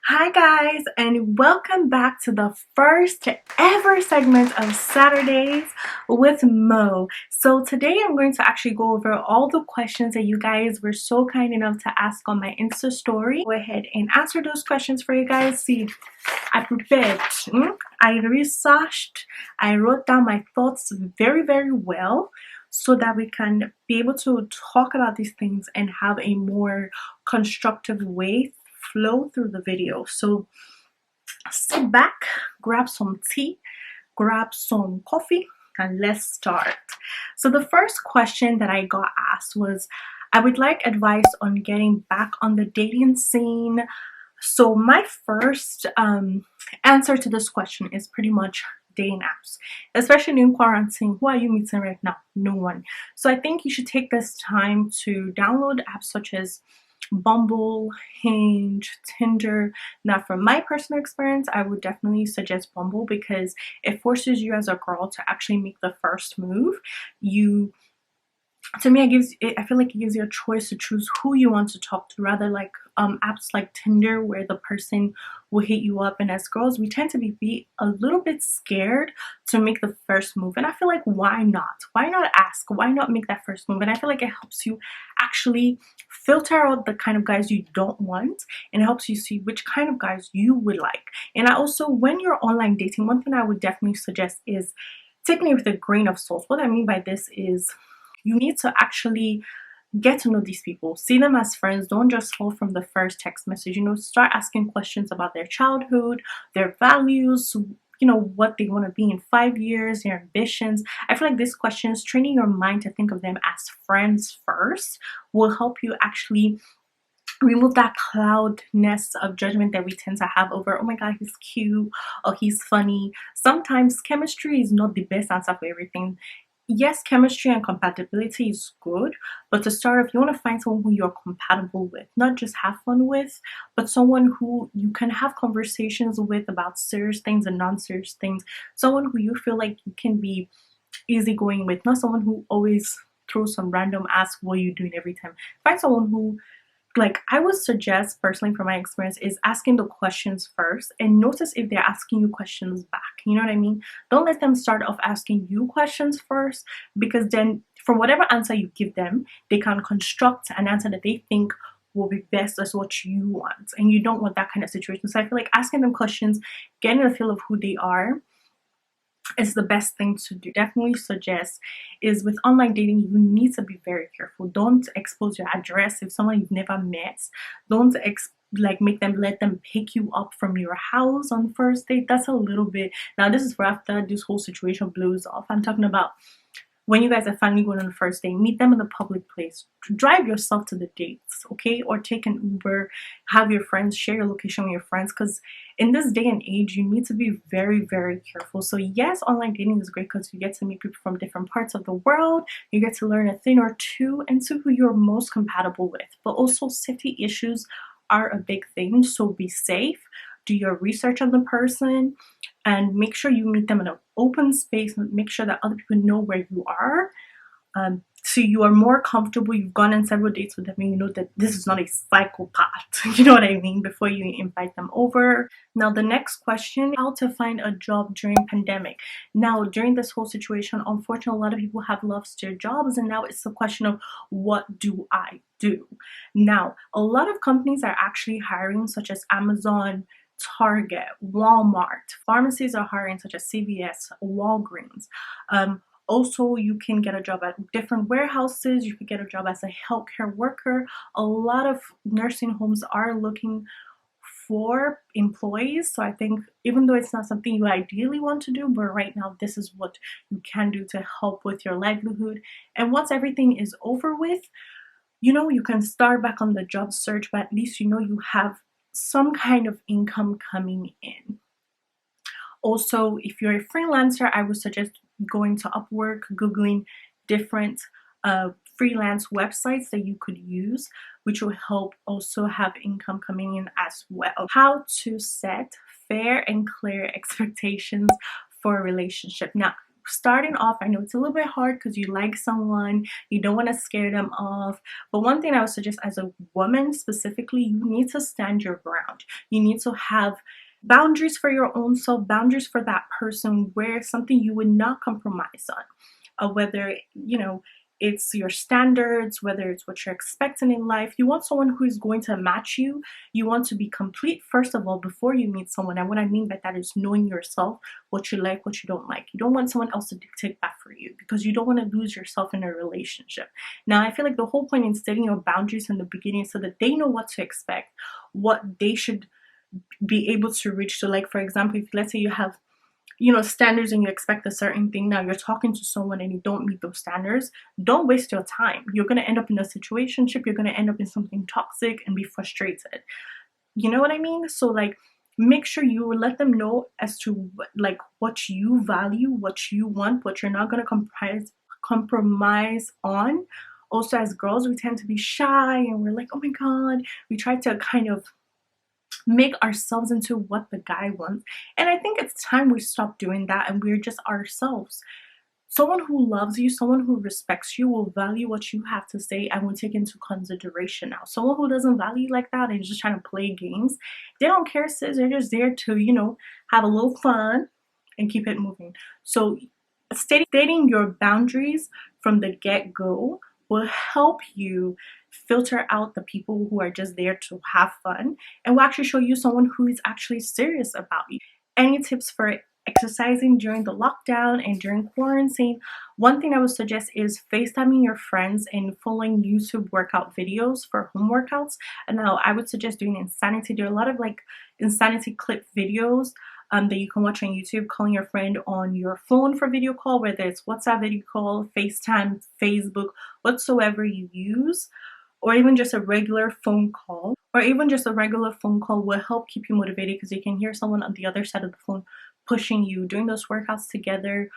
Hi guys, and welcome back to the first ever segment of Saturdaze with Mo. So today I'm going to actually go over all the questions that you guys were so kind enough to ask on my Insta story. Go ahead and answer those questions for you guys. See, I prepared, I researched, I wrote down my thoughts very well so that we can be able to talk about these things and have a more constructive way flow through the video. So sit back, grab some tea, grab some coffee, and let's start. So the first question that I got asked was, I would like advice on getting back on the dating scene. So my first answer to this question is pretty much dating apps, especially in quarantine. Who are you meeting right now? No one. So I think you should take this time to download apps such as Bumble, Hinge, Tinder. Now, from my personal experience, I would definitely suggest Bumble because it forces you as a girl to actually make the first move. To me, I feel like it gives you a choice to choose who you want to talk to, rather like apps like Tinder where the person will hit you up. And as girls, we tend to be a little bit scared to make the first move, and I feel like why not ask, why not make that first move? And I feel like it helps you actually filter out the kind of guys you don't want, and it helps you see which kind of guys you would like. And I also, when you're online dating, one thing I would definitely suggest is taking it with a grain of salt. What I mean by this is you need to actually get to know these people, see them as friends. Don't just fall from the first text message. Start asking questions about their childhood, their values, what they want to be in 5 years, their ambitions. I feel like these questions, training your mind to think of them as friends first, will help you actually remove that cloudness of judgment that we tend to have over, oh my god, he's cute or he's funny. Sometimes chemistry is not the best answer for everything. Yes, chemistry and compatibility is good, but to start off, you want to find someone who you're compatible with, not just have fun with, but someone who you can have conversations with about serious things and non-serious things, someone who you feel like you can be easygoing with, not someone who always throws some random ask what you doing every time. Find someone who, like, I would suggest personally from my experience, is asking the questions first and notice if they're asking you questions back. You know what I mean? Don't let them start off asking you questions first, because then from whatever answer you give them, they can construct an answer that they think will be best as what you want, and you don't want that kind of situation. So I feel like asking them questions, getting a feel of who they are, is the best thing to do. Definitely suggest is, with online dating, you need to be very careful. Don't expose your address if someone you've never met. Don't let them pick you up from your house on the first date. That's a little bit, now this is for after this whole situation blows off. I'm talking about when you guys are finally going on the first date, meet them in a public place. Drive yourself to the dates, okay? Or take an Uber, have your friends share your location with your friends, because in this day and age, you need to be very careful. So yes, online dating is great because you get to meet people from different parts of the world. You get to learn a thing or two and see who you're most compatible with. But also, safety issues are a big thing, so be safe. Do your research on the person and make sure you meet them in an open space, and make sure that other people know where you are, so you are more comfortable. You've gone on several dates with them and you know that this is not a psychopath. You know what I mean? Before you invite them over. Now the next question, how to find a job during pandemic. Now during this whole situation, unfortunately, a lot of people have lost their jobs, and now it's the question of, what do I do? Now a lot of companies are actually hiring, such as Amazon, Target, Walmart. Pharmacies are hiring, such as CVS, Walgreens. Also, you can get a job at different warehouses. You could get a job as a healthcare worker. A lot of nursing homes are looking for employees. So I think, even though it's not something you ideally want to do, but right now this is what you can do to help with your livelihood. And once everything is over with, you can start back on the job search, but at least you have some kind of income coming in. Also, if you're a freelancer, I would suggest going to Upwork, Googling different freelance websites that you could use, which will help also have income coming in as well. How to set fair and clear expectations for a relationship. Now, starting off, I know it's a little bit hard because you like someone, you don't want to scare them off. But one thing I would suggest as a woman specifically, you need to stand your ground. You need to have boundaries for your own self, boundaries for that person, where something you would not compromise on. Whether, you know, it's your standards, whether it's what you're expecting in life. You want someone who is going to match you. You want to be complete, first of all, before you meet someone. And what I mean by that is knowing yourself, what you like, what you don't like. You don't want someone else to dictate that for you, because you don't want to lose yourself in a relationship. Now, I feel like the whole point in setting your boundaries in the beginning so that they know what to expect, what they should be able to reach. So, like, for example, if let's say you have, you know, standards and you expect a certain thing. Now you're talking to someone and you don't meet those standards, don't waste your time. You're going to end up in a situationship, you're going to end up in something toxic and be frustrated. You know what I mean? So, like, make sure you let them know as to like what you value, what you want, what you're not going to compromise on. Also, as girls, we tend to be shy and we're like, oh my god, we try to kind of make ourselves into what the guy wants. And I think it's time we stop doing that and we're just ourselves. Someone who loves you, someone who respects you, will value what you have to say and will take into consideration. Now, someone who doesn't value like that and is just trying to play games, they don't care, sis. They're just there to, you know, have a little fun and keep it moving. So stating your boundaries from the get-go will help you filter out the people who are just there to have fun, and will actually show you someone who is actually serious about you. Any tips for exercising during the lockdown and during quarantine? One thing I would suggest is FaceTiming your friends and following YouTube workout videos for home workouts. And now I would suggest doing Insanity. There are a lot of like Insanity clip videos that you can watch on YouTube, calling your friend on your phone for video call, whether it's WhatsApp video call, FaceTime, Facebook, whatsoever you use, or even just a regular phone call. Or even just a regular phone call will help keep you motivated, because you can hear someone on the other side of the phone pushing you. Doing those workouts together,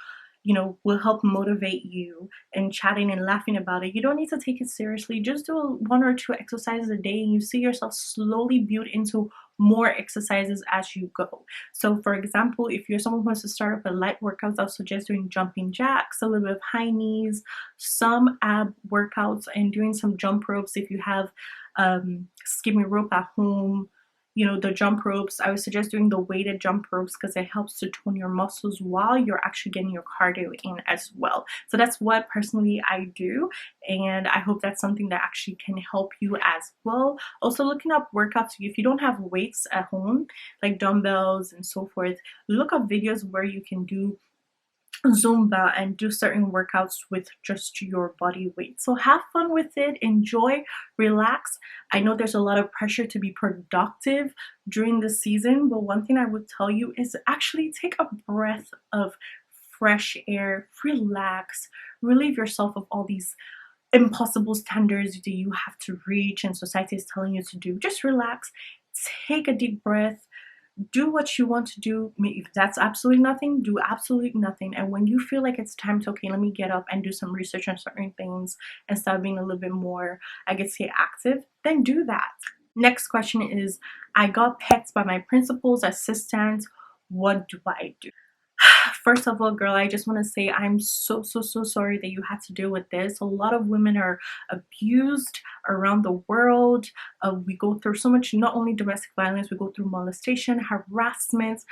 you know, will help motivate you, and chatting and laughing about it. You don't need to take it seriously. Just do 1 or 2 exercises a day and you see yourself slowly build into more exercises as you go. So for example, if you're someone who wants to start up a light workouts, I'll suggest doing jumping jacks, a little bit of high knees, some ab workouts, and doing some jump ropes. If you have skipping rope at home, you know, the jump ropes, I would suggest doing the weighted jump ropes because it helps to tone your muscles while you're actually getting your cardio in as well. So that's what personally I do, and I hope that's something that actually can help you as well. Also, looking up workouts, if you don't have weights at home like dumbbells and so forth, look up videos where you can do Zumba and do certain workouts with just your body weight. So have fun with it, enjoy, relax. I know there's a lot of pressure to be productive during the season, but one thing I would tell you is actually take a breath of fresh air, relax, relieve yourself of all these impossible standards that you have to reach and society is telling you to do. Just relax, take a deep breath, do what you want to do. If that's absolutely nothing, do absolutely nothing. And when you feel like it's time to, okay, let me get up and do some research on certain things and start being a little bit more, I could say, active, then do that. Next question is, I got pecked by my principal's assistant. What do I do? First of all, girl, I just want to say I'm so sorry that you had to deal with this. A lot of women are abused around the world. We go through so much, not only domestic violence, we go through molestation, harassment,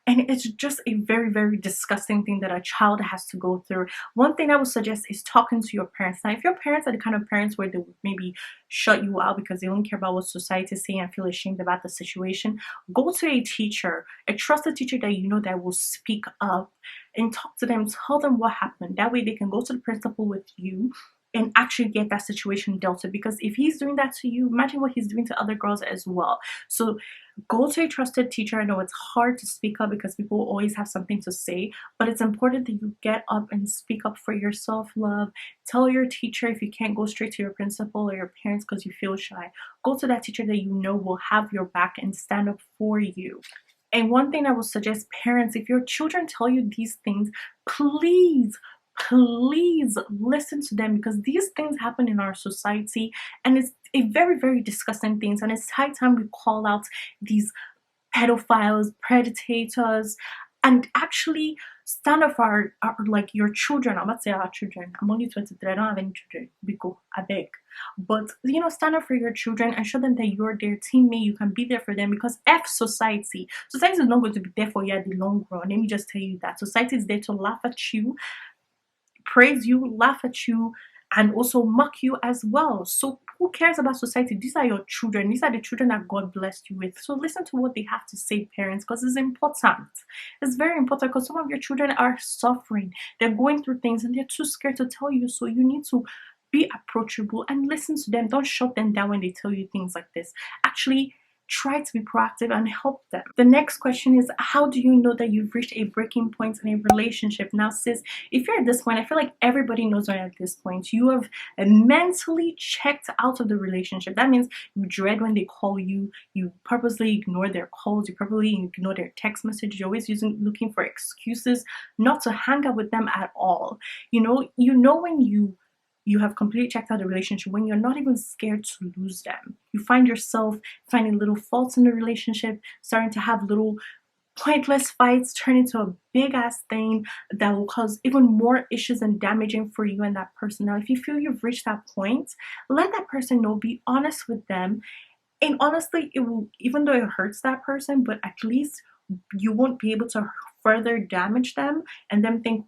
and it's just a very disgusting thing that a child has to go through. One thing I would suggest is talking to your parents. Now, if your parents are the kind of parents where they would maybe shut you out because they don't care about what society is saying and feel ashamed about the situation, go to a teacher, a trusted teacher that you know that will speak up, and talk to them, tell them what happened. That way they can go to the principal with you and actually get that situation dealt with. Because if he's doing that to you, imagine what he's doing to other girls as well. So go to a trusted teacher. I know it's hard to speak up because people always have something to say, but it's important that you get up and speak up for your self-love. Tell your teacher. If you can't go straight to your principal or your parents because you feel shy, go to that teacher that you know will have your back and stand up for you. And one thing I would suggest, parents, if your children tell you these things, please listen to them, because these things happen in our society and it's a very disgusting thing. And it's high time we call out these pedophiles, predators, and actually stand up for our like your children. I'm not saying our children. I'm only 23. I don't have any children. Because I beg. But stand up for your children and show them that you're their teammate. You can be there for them, because F society. Society is not going to be there for you at the long run. Let me just tell you that. Society is there to laugh at you, praise you, laugh at you, and also mock you as well. So who cares about society? These are your children. These are the children that God blessed you with. So listen to what they have to say, parents, because it's important. It's very important, because some of your children are suffering. They're going through things and they're too scared to tell you. So you need to be approachable and listen to them. Don't shut them down when they tell you things like this. Actually, try to be proactive and help them. The next question is, how do you know that you've reached a breaking point in a relationship? Now, sis, if you're at this point, I feel like everybody knows you're at this point. You have mentally checked out of the relationship. That means you dread when they call you, you purposely ignore their calls, you purposely ignore their text messages, you're always looking for excuses not to hang out with them at all. You know when you have completely checked out the relationship, when you're not even scared to lose them. You find yourself finding little faults in the relationship, starting to have little pointless fights turn into a big ass thing that will cause even more issues and damaging for you and that person. Now, if you feel you've reached that point, let that person know, be honest with them. And honestly, it will, even though it hurts that person, but at least you won't be able to further damage them and them think,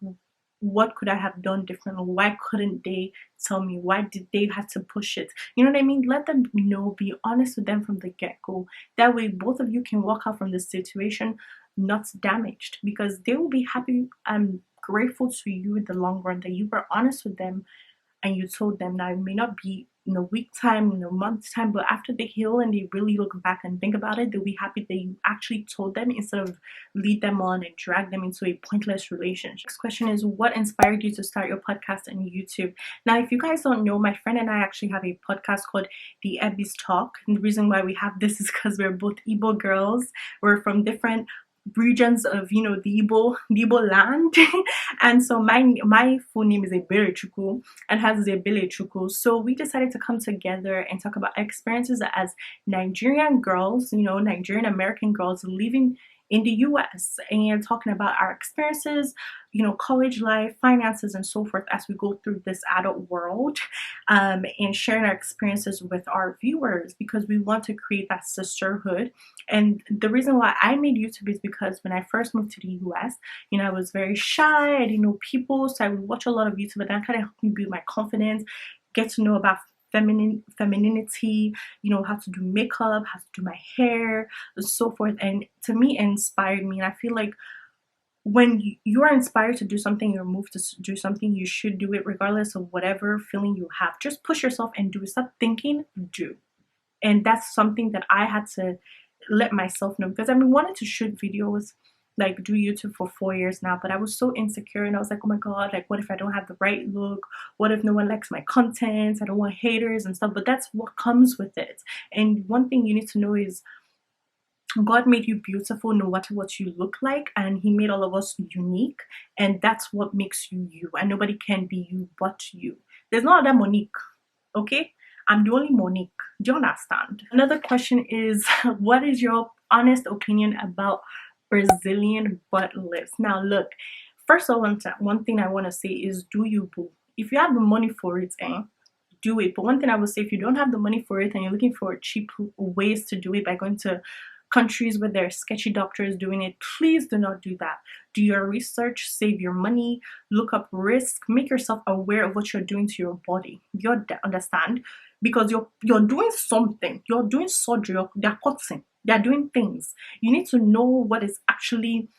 what could I have done differently? Why couldn't they tell me? Why did they have to push it? You know what I mean? Let them know, be honest with them from the get-go. That way both of you can walk out from this situation not damaged, because they will be happy and grateful to you in the long run that you were honest with them and you told them. Now, it may not be in a week time, in a month's time, but after they heal and they really look back and think about it, they'll be happy that you actually told them instead of lead them on and drag them into a pointless relationship. Next question is, what inspired you to start your podcast and YouTube? Now, if you guys don't know, my friend and I actually have a podcast called The Ebby's Talk. And the reason why we have this is because we're both Igbo girls. We're from different regions of the Igbo land. And so my full name is Eberechukwu and has Ebelechukwu. So we decided to come together and talk about experiences as Nigerian girls, Nigerian American girls living in the US, and talking about our experiences, college life, finances, and so forth as we go through this adult world, and sharing our experiences with our viewers, because we want to create that sisterhood. And the reason why I made YouTube is because when I first moved to the US, I was very shy, I didn't know people, so I would watch a lot of YouTube, and that kind of helped me build my confidence, get to know about femininity, how to do makeup, how to do my hair, and so forth. And to me, it inspired me. And I feel like when you are inspired to do something, you're moved to do something, you should do it regardless of whatever feeling you have. Just push yourself and do it. Stop thinking, do. And that's something that I had to let myself know, because I've been wanting to shoot videos, like do YouTube for 4 years now, but I was so insecure, and I was like, oh my god, like what if I don't have the right look? What if no one likes my content? I don't want haters and stuff. But that's what comes with it. And one thing you need to know is God made you beautiful no matter what you look like, and He made all of us unique, and that's what makes you you, and nobody can be you but you. There's no other Monique, okay? I'm the only Monique. Do you understand? Another question is, what is your honest opinion about Brazilian butt lifts? Now look, first of all, one thing I want to say is, do you boo? If you have the money for it, do it. But one thing I would say, if you don't have the money for it and you're looking for cheap ways to do it by going to countries where there are sketchy doctors doing it, please do not do that. Do your research, save your money, look up risk, make yourself aware of what you're doing to your body. You understand? Because you're doing something, you're doing surgery, they're cutting, they're doing things. You need to know what is actually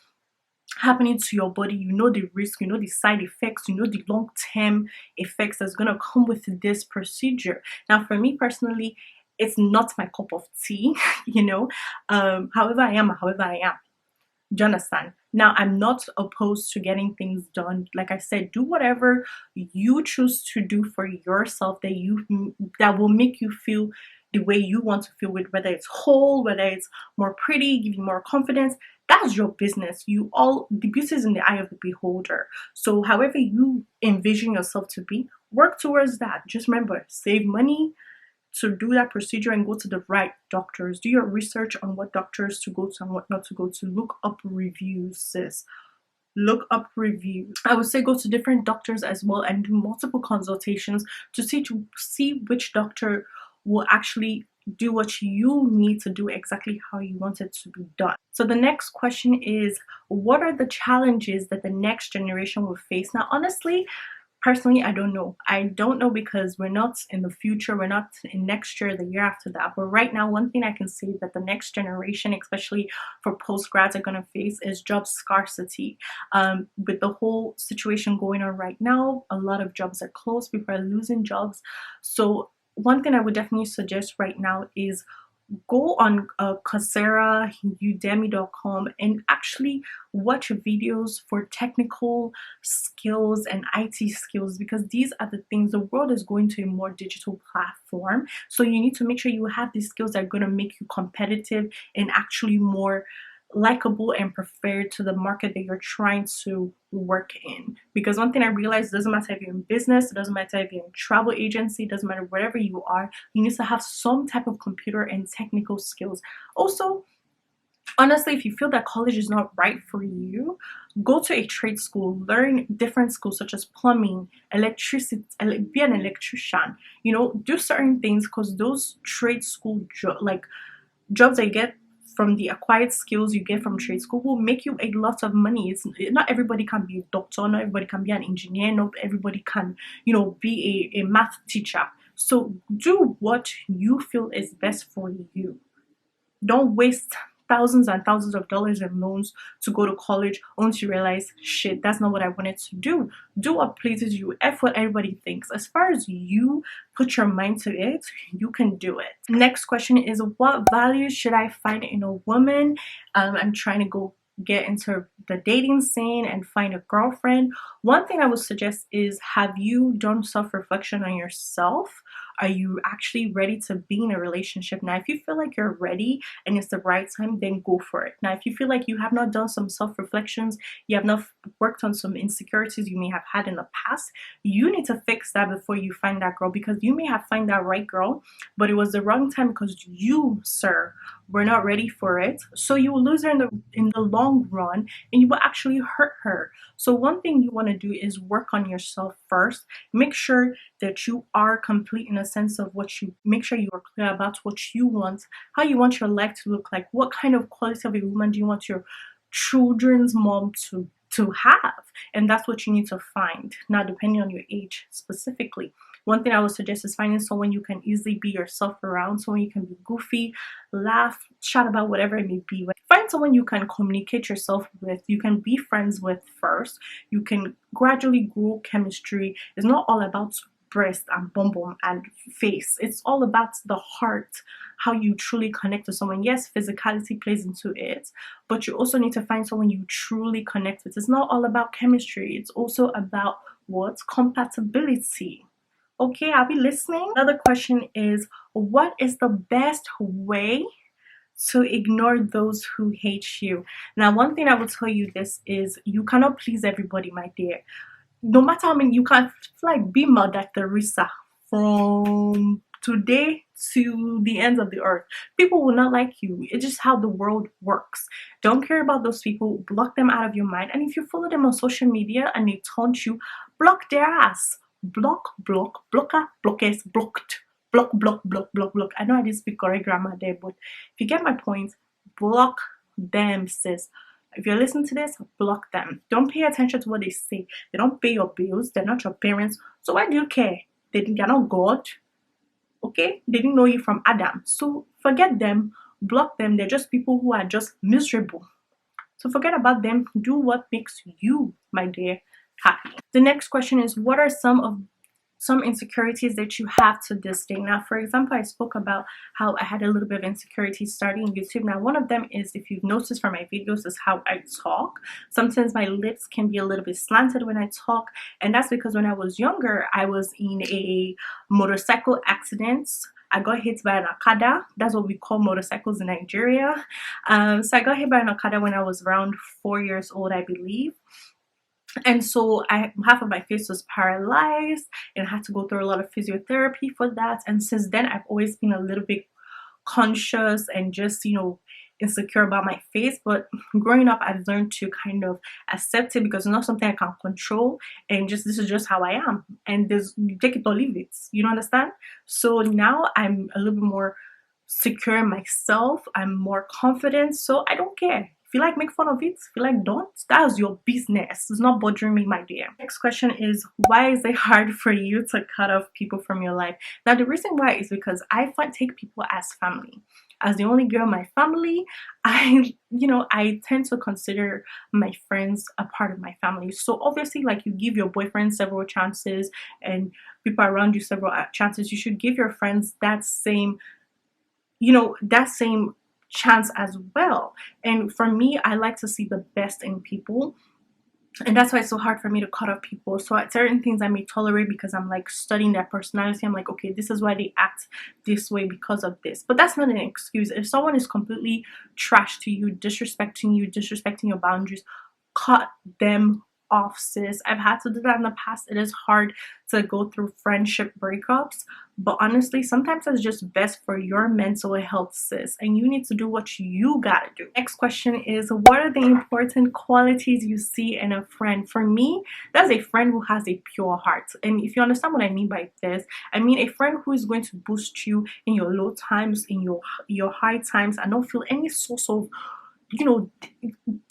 happening to your body. You know the risk, you know the side effects, you know the long-term effects that's going to come with this procedure. Now, for me personally, it's not my cup of tea, however I am. Do you understand? Now, I'm not opposed to getting things done. Like I said, do whatever you choose to do for yourself that will make you feel the way you want to feel, with whether it's whole, whether it's more pretty, give you more confidence. That's your business. The beauty is in the eye of the beholder. So however you envision yourself to be, work towards that. Just remember, save money to do that procedure and go to the right doctors. Do your research on what doctors to go to and what not to go to. Look up reviews, sis. look up reviews. I would say go to different doctors as well and do multiple consultations to see which doctor will actually do what you need to do exactly how you want it to be done. So the next question is, what are the challenges that the next generation will face? Now, honestly, personally, I don't know because we're not in the future, we're not in next year, the year after that. But right now, one thing I can say that the next generation, especially for postgrads, are going to face is job scarcity. With the whole situation going on right now, a lot of jobs are closed, people are losing jobs. So one thing I would definitely suggest right now is go on Cousera, Udemy.com, and actually watch videos for technical skills and IT skills, because these are the things. The world is going to a more digital platform, so you need to make sure you have these skills that are going to make you competitive and actually more likable and preferred to the market that you're trying to work in. Because one thing I realized, it doesn't matter if you're in business, it doesn't matter if you're in travel agency, it doesn't matter wherever you are, you need to have some type of computer and technical skills. Also, honestly, if you feel that college is not right for you, go to a trade school, learn different skills such as plumbing, electricity, be an electrician, do certain things, because those trade school jobs that you get from the acquired skills you get from trade school will make you a lot of money. It's not everybody can be a doctor, not everybody can be an engineer, not everybody can, be a math teacher. So do what you feel is best for you. Don't waste thousands and thousands of dollars in loans to go to college once you realize, shit, that's not what I wanted to do. Do what pleases you. F what everybody thinks. As far as you put your mind to it, you can do it. Next question is, what values should I find in a woman? I'm trying to get into the dating scene and find a girlfriend. One thing I would suggest is, have you done self-reflection on yourself? Are you actually ready to be in a relationship? Now, if you feel like you're ready and it's the right time, then go for it. Now, if you feel like you have not done some self-reflections, you have not worked on some insecurities you may have had in the past, you need to fix that before you find that girl, because you may have found that right girl, but it was the wrong time because you, sir, were not ready for it. So you will lose her in the long run, and you will actually hurt her. So one thing you want to do is work on yourself first. Make sure that you are complete in a sense of make sure you are clear about what you want, how you want your life to look like, what kind of quality of a woman do you want your children's mom to have, and that's what you need to find. Now, depending on your age specifically, one thing I would suggest is finding someone you can easily be yourself around, someone you can be goofy, laugh, chat about whatever it may be. Find someone you can communicate yourself with, you can be friends with first. You can gradually grow chemistry. It's not all about breast and bum bum and face. It's all about the heart, how you truly connect to someone. Yes, physicality plays into it, but you also need to find someone you truly connect with. It's not all about chemistry. It's also about what? Compatibility. Okay, are we listening? Another question is, what is the best way to ignore those who hate you? Now, one thing I will tell you this is, you cannot please everybody, my dear. No matter how many, you can't be Mother Teresa from today to the ends of the earth. People will not like you. It's just how the world works. Don't care about those people. Block them out of your mind. And if you follow them on social media and they taunt you, block their ass. Block, blocker, blockers, blocked. Block, block, block, block, block. I know I didn't speak correct grammar there, but if you get my point, block them, sis. If you're listening to this, block them. Don't pay attention to what they say. They don't pay your bills. They're not your parents. So why do you care? They're not God. Okay? They didn't know you from Adam. So forget them. Block them. They're just people who are just miserable. So forget about them. Do what makes you, my dear, happy. The next question is, what are some insecurities that you have to this day? Now, for example, I spoke about how I had a little bit of insecurity starting YouTube. Now, one of them is, if you've noticed from my videos, is how I talk. Sometimes my lips can be a little bit slanted when I talk, and that's because when I was younger, I was in a motorcycle accident. I got hit by an Okada. That's what we call motorcycles in Nigeria. So I got hit by an Okada when I was around 4 years old, I believe. And so half of my face was paralyzed, and I had to go through a lot of physiotherapy for that. And since then, I've always been a little bit conscious and just, insecure about my face, but growing up I've learned to kind of accept it because it's not something I can control, and just this is just how I am, and there's, you take it or leave it, you don't understand? So now I'm a little bit more secure in myself, I'm more confident, so I don't care. If you like, make fun of it. If you like, don't. That's your business. It's not bothering me, my dear. Next question is, why is it hard for you to cut off people from your life? Now, the reason why is because I take people as family. As the only girl in my family, I tend to consider my friends a part of my family. So obviously, like, you give your boyfriend several chances and people around you several chances, you should give your friends that same, that same chance as well. And for me, I like to see the best in people, and that's why it's so hard for me to cut off people. So at certain things I may tolerate because I'm like studying their personality. I'm like, okay, this is why they act this way because of this. But that's not an excuse. If someone is completely trash to you, disrespecting your boundaries, cut them off, sis. I've had to do that in the past. It is hard to go through friendship breakups, but honestly, sometimes it's just best for your mental health, sis, and you need to do what you gotta do. Next question is, what are the important qualities you see in a friend? For me, that's a friend who has a pure heart. And if you understand what I mean by this, I mean a friend who is going to boost you in your low times, in your high times, and don't feel any source of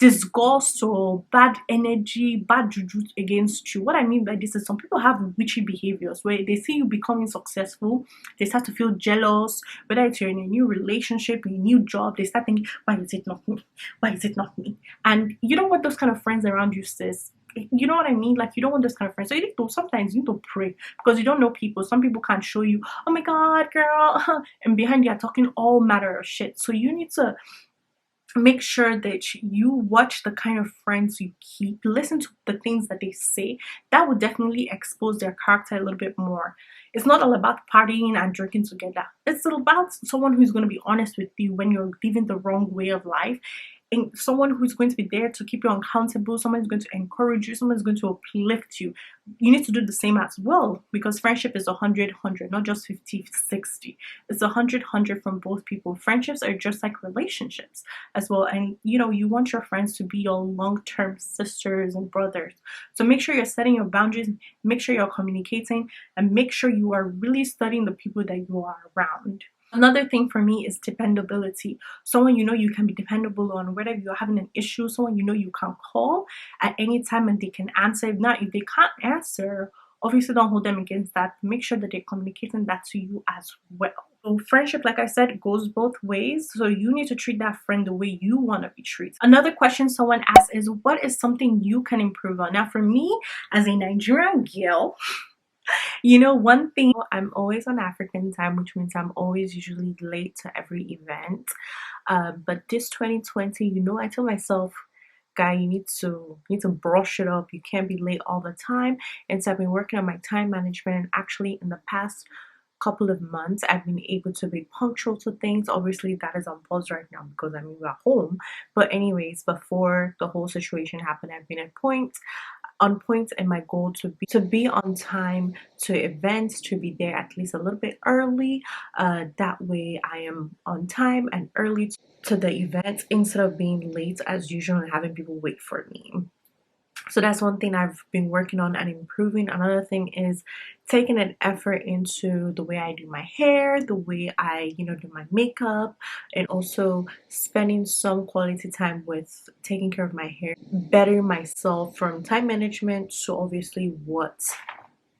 disgust or bad energy, bad juju against you. What I mean by this is some people have witchy behaviors where they see you becoming successful, they start to feel jealous, whether it's you're in a new relationship, a new job, they start thinking, why is it not me? Why is it not me? And you don't want those kind of friends around you, sis. You know what I mean? Like, you don't want those kind of friends. So sometimes you need to pray, because you don't know people. Some people can't show you, oh my god, girl, and behind you are talking all matter of shit. So you need to make sure that you watch the kind of friends you keep, listen to the things that they say. That would definitely expose their character a little bit more. It's not all about partying and drinking together. It's about someone who's going to be honest with you when you're living the wrong way of life, and someone who's going to be there to keep you accountable, someone who's going to encourage you, someone who's going to uplift you. You need to do the same as well, because friendship is 100-100, not just 50-60. It's 100-100 from both people. Friendships are just like relationships as well, and you want your friends to be your long-term sisters and brothers. So make sure you're setting your boundaries, make sure you're communicating, and make sure you are really studying the people that you are around. Another thing for me is dependability. Someone you can be dependable on, whether you're having an issue, someone you can call at any time and they can answer. If not, if they can't answer, obviously don't hold them against that. Make sure that they're communicating that to you as well. So friendship, like I said, goes both ways. So you need to treat that friend the way you want to be treated. Another question someone asked is, what is something you can improve on? Now for me, as a Nigerian girl, one thing, I'm always on African time, which means I'm always usually late to every event. But this 2020, I tell myself, guy, you need to brush it up. You can't be late all the time. And so I've been working on my time management. Actually, in the past couple of months, I've been able to be punctual to things. Obviously, that is on pause right now because we're at home. But anyways, before the whole situation happened, I've been on point, and my goal to be on time to events, to be there at least a little bit early. That way I am on time and early to the event instead of being late as usual and having people wait for me. So that's one thing I've been working on and improving. Another thing is taking an effort into the way I do my hair, the way I, do my makeup, and also spending some quality time with taking care of my hair, bettering myself from time management to obviously what.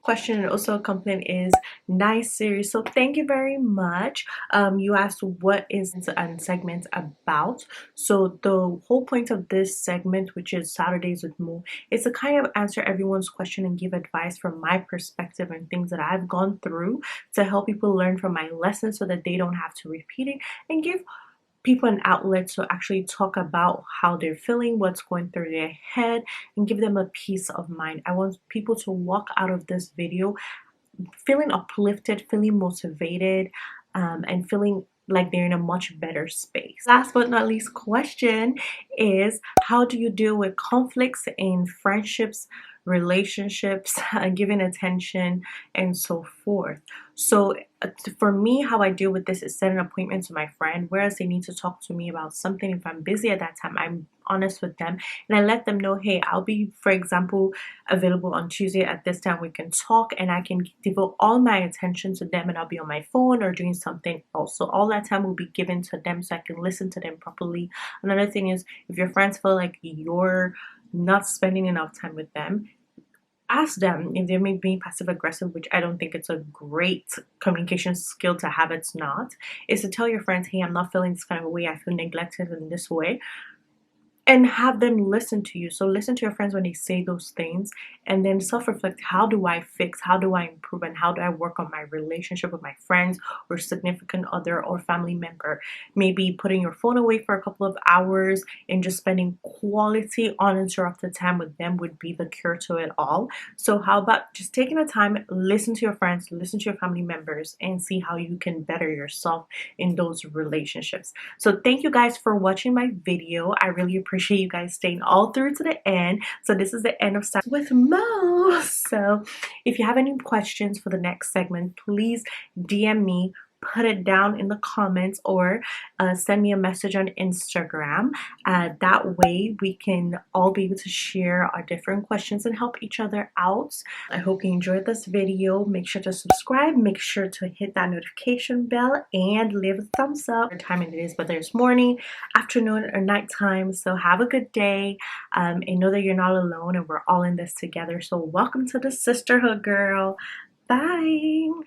Question and also a complaint is nice series. So thank you very much. You asked what is the segment about. So the whole point of this segment, which is Saturdays with Mo, is to kind of answer everyone's question and give advice from my perspective and things that I've gone through to help people learn from my lessons so that they don't have to repeat it, and give people an outlet to actually talk about how they're feeling, what's going through their head, and give them a peace of mind. I want people to walk out of this video feeling uplifted, feeling motivated, and feeling like they're in a much better space. Last but not least question is, how do you deal with conflicts in friendships relationships, giving attention, and so forth. So for me, how I deal with this is set an appointment to my friend, whereas they need to talk to me about something. If I'm busy at that time, I'm honest with them and I let them know, hey, I'll be, for example, available on Tuesday at this time. We can talk and I can devote all my attention to them, and I'll be on my phone or doing something else. So all that time will be given to them so I can listen to them properly. Another thing is, if your friends feel like you're not spending enough time with them, ask them if they're maybe being passive aggressive, which I don't think it's a great communication skill to have. It's not. Is to tell your friends, hey, I'm not feeling this kind of a way. I feel neglected in this way, and have them listen to you. So listen to your friends when they say those things, and then self-reflect. How do I fix, how do I improve, and how do I work on my relationship with my friends or significant other or family member? Maybe putting your phone away for a couple of hours and just spending quality uninterrupted time with them would be the cure to it all. So how about just taking the time, listen to your friends, listen to your family members, and see how you can better yourself in those relationships. So thank you guys for watching my video. I really appreciate you guys staying all through to the end. So this is the end of Start with Mo. So if you have any questions for the next segment, please DM me, put it down in the comments, or send me a message on Instagram. That way we can all be able to share our different questions and help each other out. I hope you enjoyed this video. Make sure to subscribe, make sure to hit that notification bell, and leave a thumbs up. What time it is, whether it's morning, afternoon, or nighttime. So have a good day, and know that you're not alone and we're all in this together. So welcome to the sisterhood, girl. Bye.